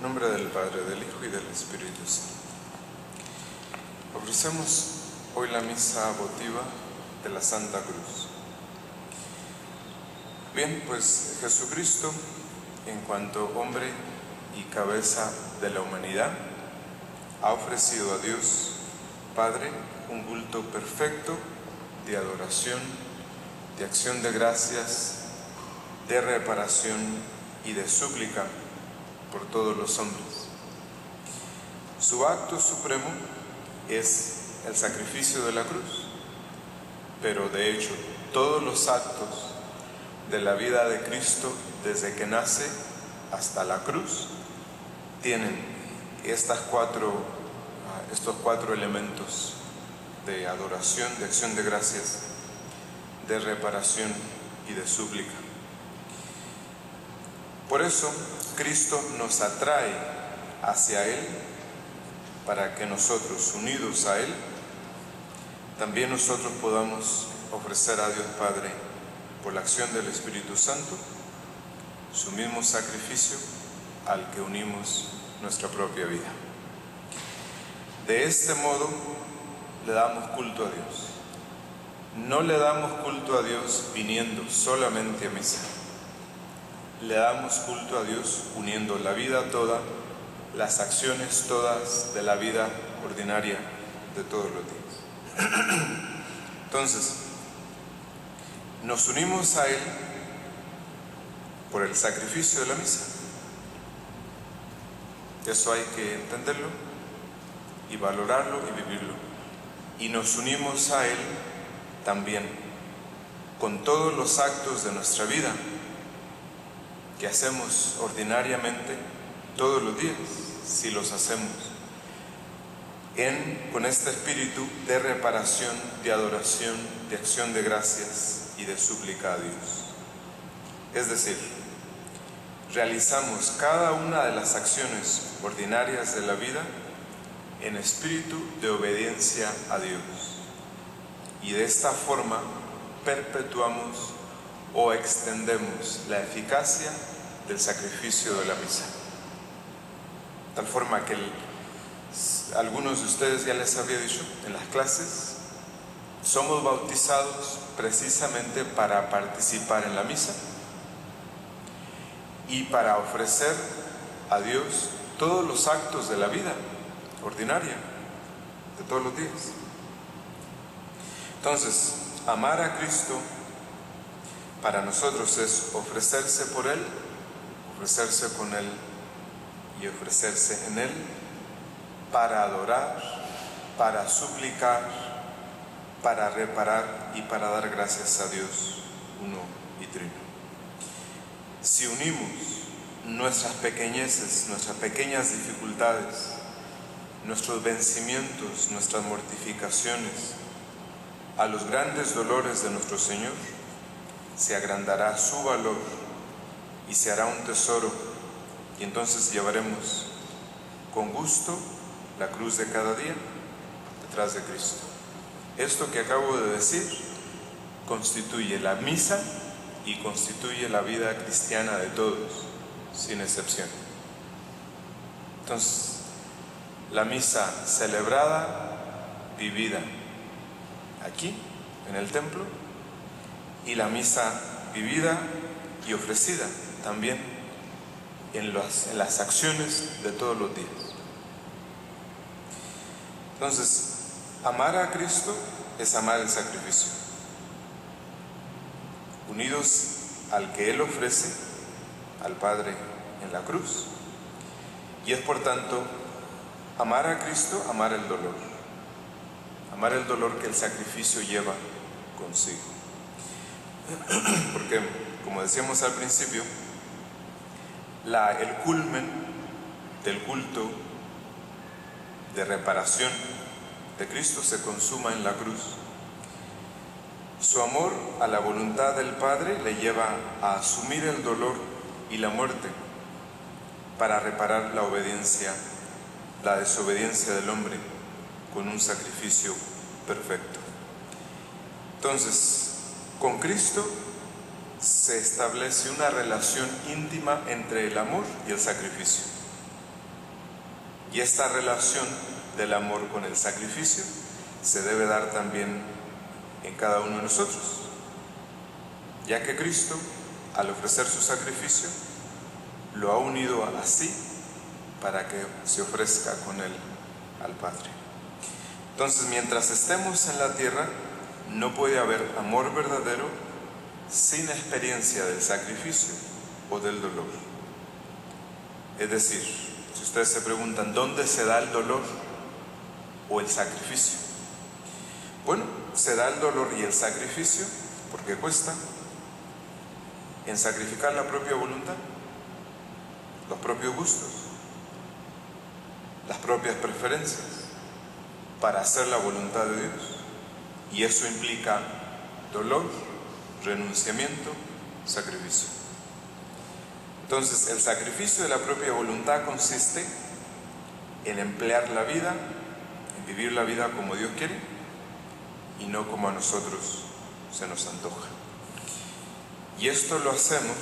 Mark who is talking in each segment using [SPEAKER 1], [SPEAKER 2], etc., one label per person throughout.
[SPEAKER 1] En nombre del Padre, del Hijo y del Espíritu Santo. Ofrecemos hoy la misa votiva de la Santa Cruz. Bien, pues Jesucristo, en cuanto hombre y cabeza de la humanidad, ha ofrecido a Dios Padre un culto perfecto de adoración, de acción de gracias, de reparación y de súplica por todos los hombres. Su acto supremo es el sacrificio de la cruz, pero de hecho todos los actos de la vida de Cristo desde que nace hasta la cruz tienen estos cuatro elementos de adoración, de acción de gracias, de reparación y de súplica. Por eso Cristo nos atrae hacia Él para que nosotros, unidos a Él, también nosotros podamos ofrecer a Dios Padre, por la acción del Espíritu Santo, su mismo sacrificio al que unimos nuestra propia vida. De este modo le damos culto a Dios. No le damos culto a Dios viniendo solamente a misa. Le damos culto a Dios uniendo la vida toda, las acciones todas de la vida ordinaria de todos los días. Entonces, nos unimos a Él por el sacrificio de la misa. Eso hay que entenderlo y valorarlo y vivirlo. Y nos unimos a Él también con todos los actos de nuestra vida que hacemos ordinariamente todos los días, si los hacemos, con este espíritu de reparación, de adoración, de acción de gracias y de súplica a Dios. Es decir, realizamos cada una de las acciones ordinarias de la vida en espíritu de obediencia a Dios. Y de esta forma perpetuamos o extendemos la eficacia del sacrificio de la misa. De tal forma que algunos de ustedes ya les había dicho en las clases, somos bautizados precisamente para participar en la misa y para ofrecer a Dios todos los actos de la vida ordinaria de todos los días. Entonces, amar a Cristo para nosotros es ofrecerse por Él, ofrecerse con Él y ofrecerse en Él para adorar, para suplicar, para reparar y para dar gracias a Dios uno y trino. Si unimos nuestras pequeñeces, nuestras pequeñas dificultades, nuestros vencimientos, nuestras mortificaciones a los grandes dolores de nuestro Señor, se agrandará su valor y se hará un tesoro, y entonces llevaremos con gusto la cruz de cada día detrás de Cristo. Esto que acabo de decir constituye la misa y constituye la vida cristiana de todos, sin excepción. Entonces, la misa celebrada, vivida aquí, en el templo, y la misa vivida y ofrecida también en las acciones de todos los días. Entonces, amar a Cristo es amar el sacrificio. Unidos al que Él ofrece, al Padre en la cruz. Y es por tanto, amar a Cristo, amar el dolor. Amar el dolor que el sacrificio lleva consigo. Porque, como decíamos al principio, el culmen del culto de reparación de Cristo se consuma en la cruz. Su amor a la voluntad del Padre le lleva a asumir el dolor y la muerte para reparar la desobediencia del hombre con un sacrificio perfecto. Entonces, con Cristo se establece una relación íntima entre el amor y el sacrificio. Y esta relación del amor con el sacrificio se debe dar también en cada uno de nosotros, ya que Cristo, al ofrecer su sacrificio, lo ha unido así para que se ofrezca con él al Padre. Entonces, mientras estemos en la tierra, no puede haber amor verdadero sin experiencia del sacrificio o del dolor. Es decir, si ustedes se preguntan, ¿dónde se da el dolor o el sacrificio? Bueno, se da el dolor y el sacrificio porque cuesta en sacrificar la propia voluntad, los propios gustos, las propias preferencias para hacer la voluntad de Dios. Y eso implica dolor, renunciamiento, sacrificio. Entonces, el sacrificio de la propia voluntad consiste en emplear la vida, en vivir la vida como Dios quiere y no como a nosotros se nos antoja. Y esto lo hacemos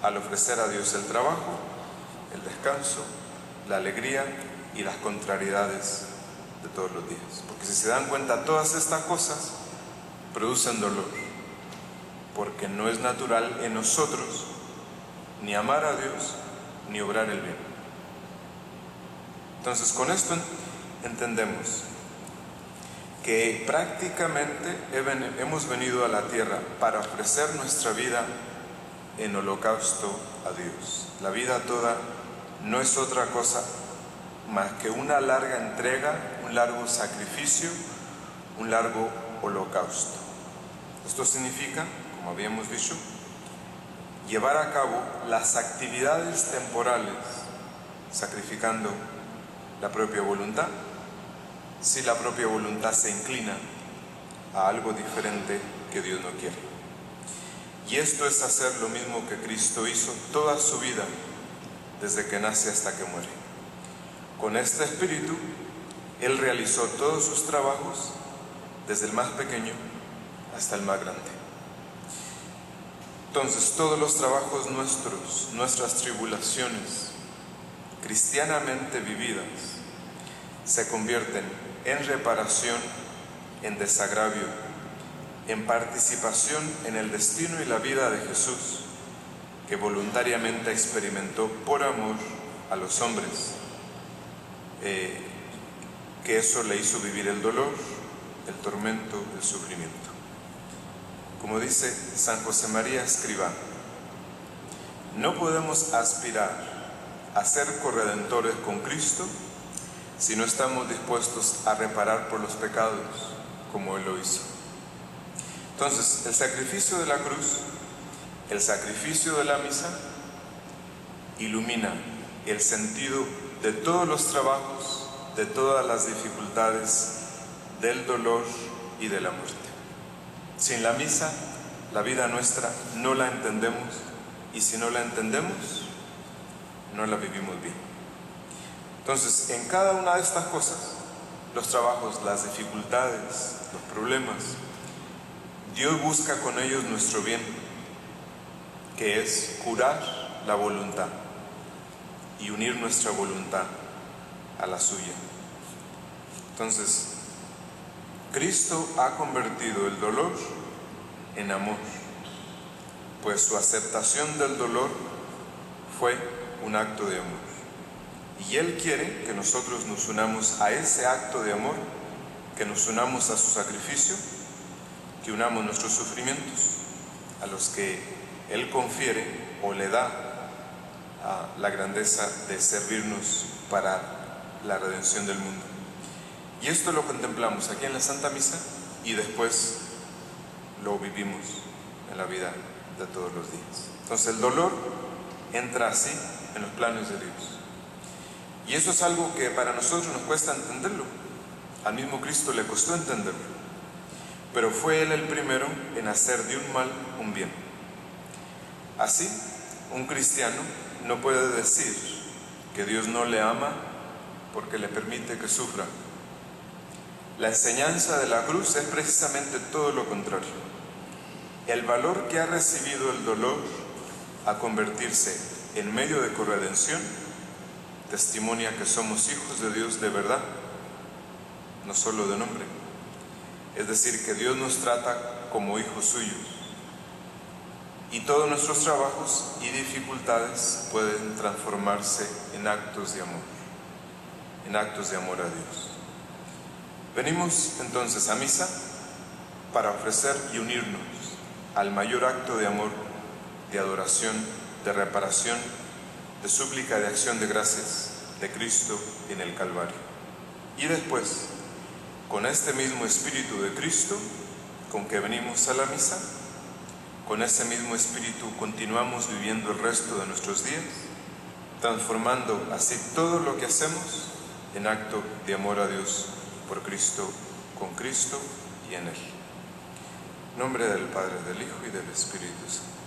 [SPEAKER 1] al ofrecer a Dios el trabajo, el descanso, la alegría y las contrariedades de todos los días. Porque si se dan cuenta, todas estas cosas producen dolor, porque no es natural en nosotros ni amar a Dios ni obrar el bien. Entonces, con esto entendemos que prácticamente hemos venido a la tierra para ofrecer nuestra vida en holocausto a Dios. La vida toda no es otra cosa más que una larga entrega, un largo sacrificio, un largo holocausto. Esto significa, como habíamos dicho, llevar a cabo las actividades temporales, sacrificando la propia voluntad, si la propia voluntad se inclina a algo diferente que Dios no quiere. Y esto es hacer lo mismo que Cristo hizo toda su vida, desde que nace hasta que muere. Con este espíritu, Él realizó todos sus trabajos, desde el más pequeño hasta el más grande. Entonces, todos los trabajos nuestros, nuestras tribulaciones, cristianamente vividas, se convierten en reparación, en desagravio, en participación en el destino y la vida de Jesús, que voluntariamente experimentó por amor a los hombres, que eso le hizo vivir el dolor, el tormento, el sufrimiento. Como dice San José María Escrivá, no podemos aspirar a ser corredentores con Cristo si no estamos dispuestos a reparar por los pecados como Él lo hizo. Entonces, el sacrificio de la cruz, el sacrificio de la misa, ilumina el sentido de todos los trabajos, de todas las dificultades, del dolor y de la muerte. Sin la misa, la vida nuestra no la entendemos, y si no la entendemos, no la vivimos bien. Entonces, en cada una de estas cosas, los trabajos, las dificultades, los problemas, Dios busca con ellos nuestro bien, que es curar la voluntad y unir nuestra voluntad a la suya. Entonces, Cristo ha convertido el dolor en amor, pues su aceptación del dolor fue un acto de amor. Y Él quiere que nosotros nos unamos a ese acto de amor, que nos unamos a su sacrificio, que unamos nuestros sufrimientos a los que Él confiere o le da a la grandeza de servirnos para la redención del mundo. Y esto lo contemplamos aquí en la Santa Misa y después lo vivimos en la vida de todos los días. Entonces el dolor entra así en los planes de Dios. Y eso es algo que para nosotros nos cuesta entenderlo. Al mismo Cristo le costó entenderlo. Pero fue Él el primero en hacer de un mal un bien. Así, un cristiano no puede decir que Dios no le ama porque le permite que sufra. La enseñanza de la cruz es precisamente todo lo contrario. El valor que ha recibido el dolor a convertirse en medio de corredención testimonia que somos hijos de Dios de verdad, no solo de nombre. Es decir, que Dios nos trata como hijos suyos. Y todos nuestros trabajos y dificultades pueden transformarse en actos de amor a Dios. Venimos entonces a misa para ofrecer y unirnos al mayor acto de amor, de adoración, de reparación, de súplica, de acción de gracias de Cristo en el Calvario. Y después, con este mismo Espíritu de Cristo con que venimos a la misa, con ese mismo Espíritu continuamos viviendo el resto de nuestros días, transformando así todo lo que hacemos en acto de amor a Dios, por Cristo, con Cristo y en Él. En nombre del Padre, del Hijo y del Espíritu Santo.